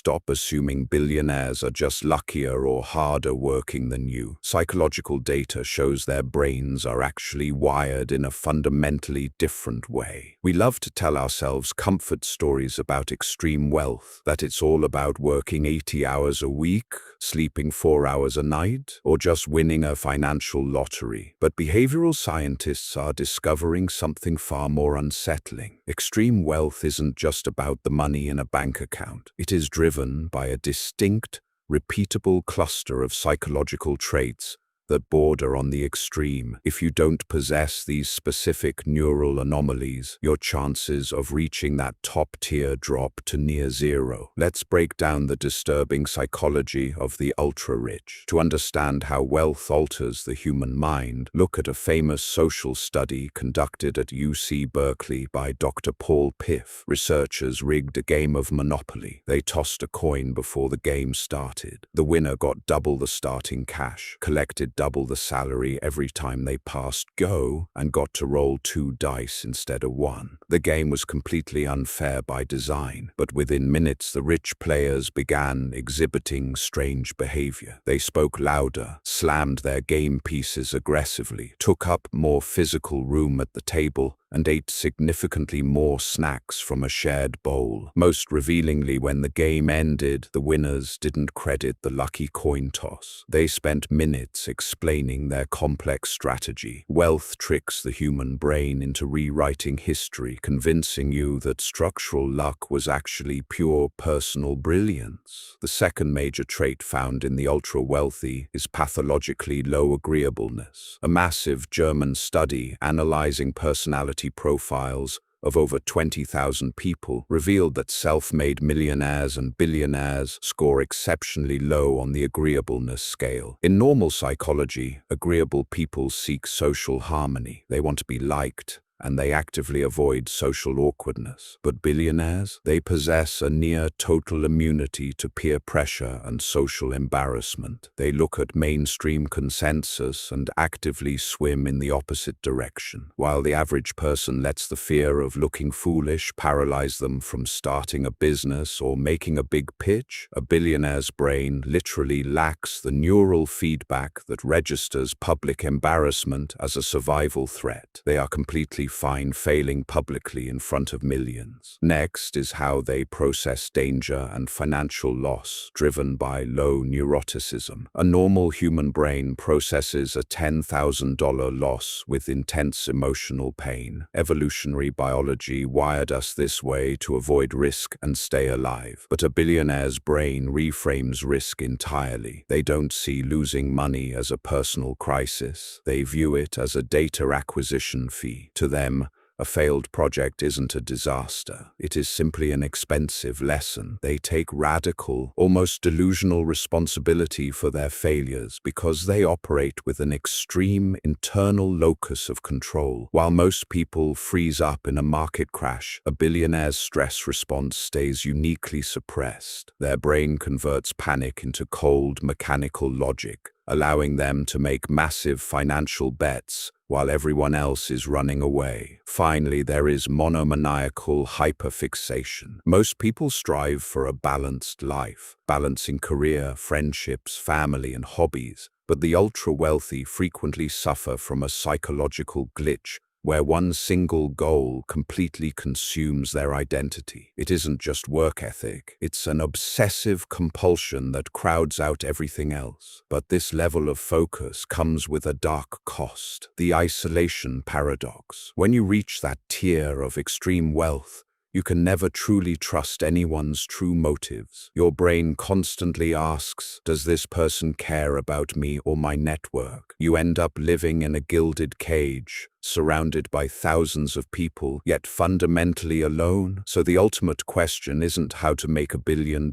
stop assuming billionaires are just luckier or harder working than you. Psychological data shows their brains are actually wired in a fundamentally different way. We love to tell ourselves comfort stories about extreme wealth, that it's all about working 80 hours a week, sleeping 4 hours a night, or just winning a financial lottery. But behavioral scientists are discovering something far more unsettling. Extreme wealth isn't just about the money in a bank account. It is driven by a distinct, repeatable cluster of psychological traits that border on the extreme. If you don't possess these specific neural anomalies, your chances of reaching that top tier drop to near zero. Let's break down the disturbing psychology of the ultra-rich. To understand how wealth alters the human mind, look at a famous social study conducted at UC Berkeley by Dr. Paul Piff. Researchers rigged a game of Monopoly. They tossed a coin before the game started. The winner got double the starting cash, collected double the salary every time they passed go, and got to roll 2 dice instead of 1. The game was completely unfair by design, but within minutes the rich players began exhibiting strange behavior. They spoke louder, slammed their game pieces aggressively, took up more physical room at the table, and ate significantly more snacks from a shared bowl. Most revealingly, when the game ended, the winners didn't credit the lucky coin toss. They spent minutes explaining their complex strategy. Wealth tricks the human brain into rewriting history, convincing you that structural luck was actually pure personal brilliance. The second major trait found in the ultra-wealthy is pathologically low agreeableness. A massive German study analyzing personality profiles of over 20,000 people revealed that self-made millionaires and billionaires score exceptionally low on the agreeableness scale. In normal psychology, agreeable people seek social harmony. They want to be liked, and they actively avoid social awkwardness. But billionaires, they possess a near-total immunity to peer pressure and social embarrassment. They look at mainstream consensus and actively swim in the opposite direction. While the average person lets the fear of looking foolish paralyze them from starting a business or making a big pitch, a billionaire's brain literally lacks the neural feedback that registers public embarrassment as a survival threat. They are completely fine failing publicly in front of millions. Next is how they process danger and financial loss, driven by low neuroticism. A normal human brain processes a $10,000 loss with intense emotional pain. Evolutionary biology wired us this way to avoid risk and stay alive. But a billionaire's brain reframes risk entirely. They don't see losing money as a personal crisis. They view it as a data acquisition fee. To them, a failed project isn't a disaster. It is simply an expensive lesson. They take radical, almost delusional responsibility for their failures because they operate with an extreme internal locus of control. While most people freeze up in a market crash, a billionaire's stress response stays uniquely suppressed. Their brain converts panic into cold, mechanical logic, allowing them to make massive financial bets while everyone else is running away. Finally, there is monomaniacal hyper-fixation. Most people strive for a balanced life, balancing career, friendships, family, and hobbies, but the ultra-wealthy frequently suffer from a psychological glitch where one single goal completely consumes their identity. It isn't just work ethic, it's an obsessive compulsion that crowds out everything else. But this level of focus comes with a dark cost, the isolation paradox. When you reach that tier of extreme wealth, you can never truly trust anyone's true motives. Your brain constantly asks, does this person care about me or my network? You end up living in a gilded cage, surrounded by thousands of people, yet fundamentally alone. So the ultimate question isn't how to make $1 billion.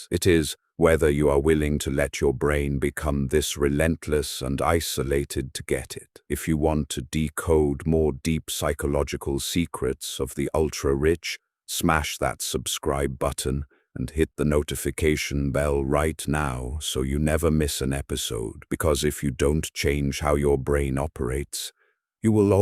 It is whether you are willing to let your brain become this relentless and isolated to get it. If you want to decode more deep psychological secrets of the ultra-rich, smash that subscribe button and hit the notification bell right now so you never miss an episode. Because if you don't change how your brain operates, you will always